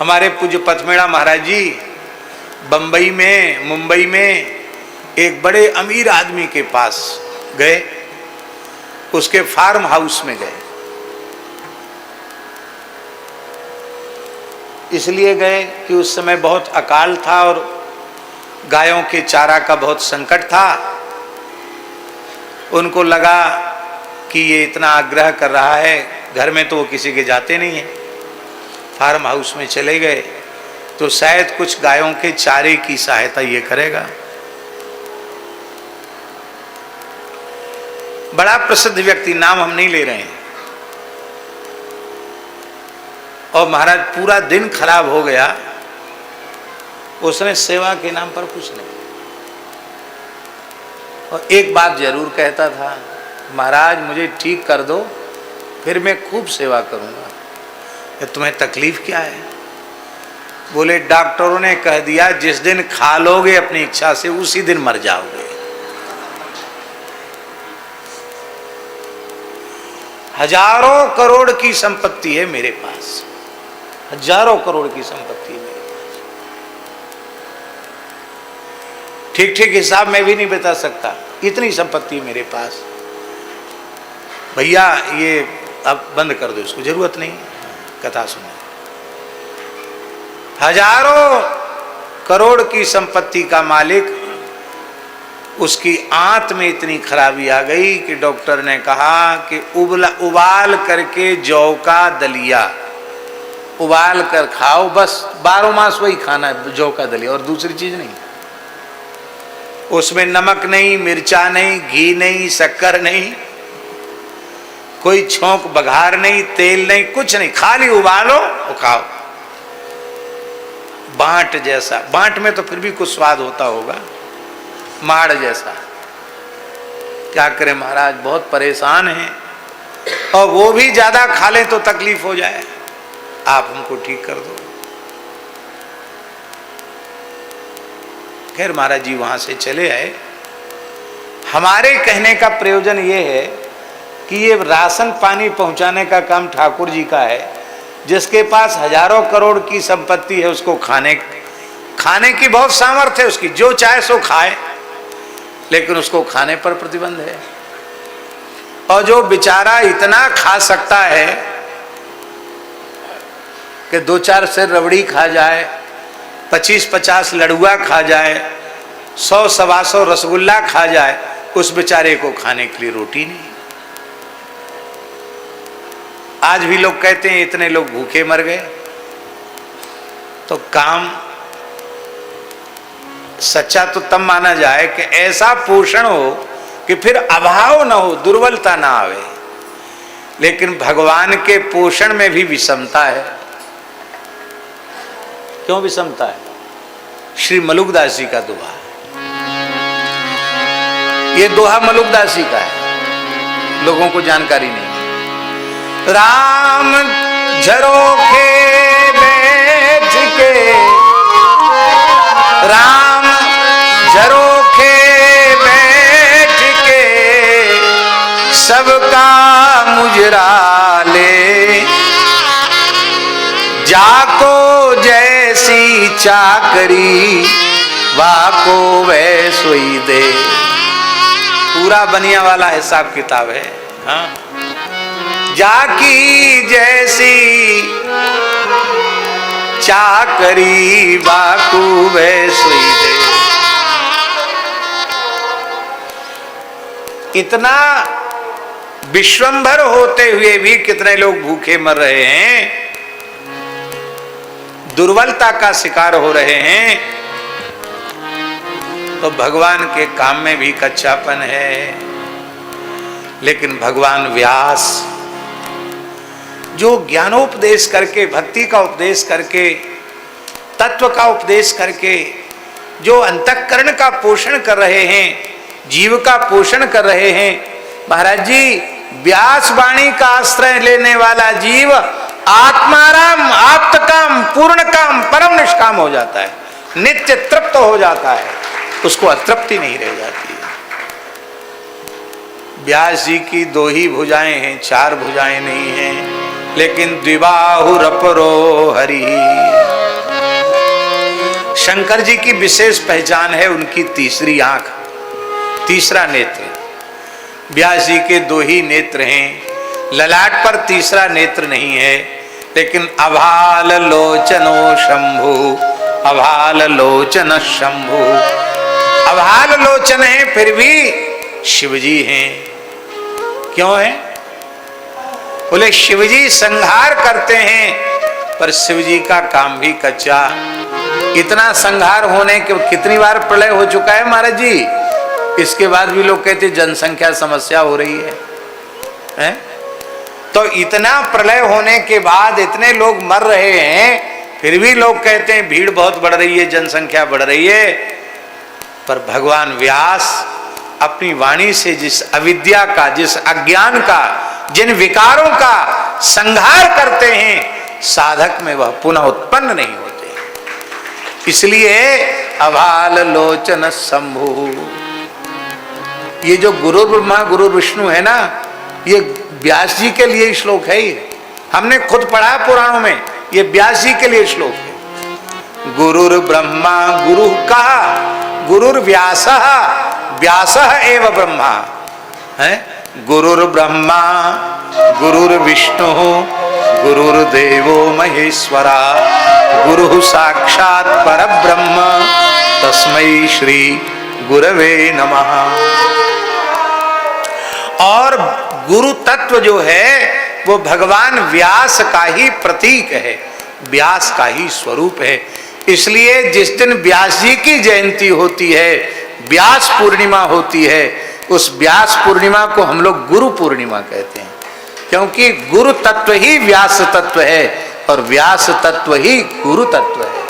हमारे पूज्य पथमेड़ा महाराज जी बंबई में, मुंबई में एक बड़े अमीर आदमी के पास गए, उसके फार्म हाउस में गए। इसलिए गए कि उस समय बहुत अकाल था और गायों के चारा का बहुत संकट था। उनको लगा कि ये इतना आग्रह कर रहा है, घर में तो वो किसी के जाते नहीं हैं, फार्म हाउस में चले गए तो शायद कुछ गायों के चारे की सहायता ये करेगा। बड़ा प्रसिद्ध व्यक्ति, नाम हम नहीं ले रहे हैं। और महाराज पूरा दिन खराब हो गया, उसने सेवा के नाम पर कुछ नहीं। और एक बात जरूर कहता था, महाराज मुझे ठीक कर दो, फिर मैं खूब सेवा करूंगा। ये तुम्हें तकलीफ क्या है? बोले डॉक्टरों ने कह दिया जिस दिन खा लोगे अपनी इच्छा से उसी दिन मर जाओगे। हजारों करोड़ की संपत्ति है मेरे पास, हजारों करोड़ की संपत्ति है मेरे पास। ठीक ठीक हिसाब मैं भी नहीं बता सकता, इतनी संपत्ति मेरे पास। भैया ये अब बंद कर दो, इसको जरूरत नहीं कथा सुनने। हजारों करोड़ की संपत्ति का मालिक, उसकी आंत में इतनी खराबी आ गई कि डॉक्टर ने कहा कि उबाल करके जौ का दलिया उबाल कर खाओ, बस 12 मास वही खाना है, जौ का दलिया, और दूसरी चीज नहीं। उसमें नमक नहीं, मिर्चा नहीं, घी नहीं, शक्कर नहीं, कोई छोंक बघार नहीं, तेल नहीं, कुछ नहीं, खाली उबालो और खाओ। बांट जैसा, बांट में तो फिर भी कुछ स्वाद होता होगा, माड़ जैसा। क्या करें महाराज, बहुत परेशान हैं, और वो भी ज्यादा खा लें तो तकलीफ हो जाए, आप हमको ठीक कर दो। खैर महाराज जी वहां से चले आए। हमारे कहने का प्रयोजन ये है कि ये राशन पानी पहुंचाने का काम ठाकुर जी का है। जिसके पास हजारों करोड़ की संपत्ति है उसको खाने की बहुत सामर्थ्य है उसकी, जो चाहे सो खाए, लेकिन उसको खाने पर प्रतिबंध है। और जो बेचारा इतना खा सकता है कि 2-4 सेर रबड़ी खा जाए, 25-50 लड़ुआ खा जाए, 100-125 रसगुल्ला खा जाए, उस बेचारे को खाने के लिए रोटी नहीं। आज भी लोग कहते हैं इतने लोग भूखे मर गए। तो काम सच्चा तो तब माना जाए कि ऐसा पोषण हो कि फिर अभाव ना हो, दुर्बलता ना आवे। लेकिन भगवान के पोषण में भी विषमता है। क्यों विषमता है? श्री मलुकदास जी का दोहा, ये दोहा मलुकदास जी का है, लोगों को जानकारी नहीं। राम झरोखे बैठ के, राम झरोखे बैठ के सबका मुजरा ले, जाको जैसी चाकरी वाको वैसोई दे। पूरा बनिया वाला हिसाब किताब है। हाँ, जाकी जैसी चाकरी वाको वैसोई दे। इतना विश्वंभर होते हुए भी कितने लोग भूखे मर रहे हैं, दुर्बलता का शिकार हो रहे हैं। तो भगवान के काम में भी कच्चापन है। लेकिन भगवान व्यास जो ज्ञानोपदेश करके, भक्ति का उपदेश करके, तत्व का उपदेश करके, जो अंतःकरण का पोषण कर रहे हैं, जीव का पोषण कर रहे हैं। महाराज जी, व्यास वाणी का आश्रय लेने वाला जीव आत्माराम, आप्तकाम, पूर्ण काम, परम निष्काम हो जाता है, नित्य तृप्त हो जाता है, उसको अतृप्ति नहीं रह जाती। व्यास जी की 2 ही भुजाएं हैं, 4 भुजाएं नहीं हैं, लेकिन द्विबाहुरपरो हरि। शंकर जी की विशेष पहचान है उनकी तीसरी आंख, तीसरा नेत्र। व्यास जी के 2 ही नेत्र हैं, ललाट पर तीसरा नेत्र नहीं है। लेकिन अभाल लोचनो शंभु, अभाल लोचन शंभु, अभाल लोचन है फिर भी शिवजी हैं। क्यों है? बोले शिवजी संहार करते हैं, पर शिवजी का काम भी कच्चा। इतना संहार होने के कितनी बार प्रलय हो चुका है महाराज जी, इसके बाद भी लोग कहते जनसंख्या समस्या हो रही है? तो इतना प्रलय होने के बाद इतने लोग मर रहे हैं, फिर भी लोग कहते हैं भीड़ बहुत बढ़ रही है, जनसंख्या बढ़ रही है। पर भगवान व्यास अपनी वाणी से जिस अविद्या का, जिस अज्ञान का, जिन विकारों का संहार करते हैं, साधक में वह पुनः उत्पन्न नहीं होते। इसलिए अभाल लोचन शंभु, ये जो गुरु ब्रह्मा गुरु विष्णु है ना, ये व्यास जी के लिए श्लोक है। ये हमने खुद पढ़ा है पुराणों में, ये व्यास जी के लिए श्लोक है। गुरुर ब्रह्मा गुरु कहा, गुरुर व्यास, व्यास एव ब्रह्मा है। गुरुर ब्रह्मा गुरुर विष्णु गुरुर्देवो महेश्वरा, गुरु साक्षात परब्रह्म तस्मै श्री गुरवे नमः। और गुरु तत्व जो है वो भगवान व्यास का ही प्रतीक है, व्यास का ही स्वरूप है। इसलिए जिस दिन व्यास जी की जयंती होती है, व्यास पूर्णिमा होती है, उस व्यास पूर्णिमा को हम लोग गुरु पूर्णिमा कहते हैं, क्योंकि गुरु तत्व ही व्यास तत्व है और व्यास तत्व ही गुरु तत्व है।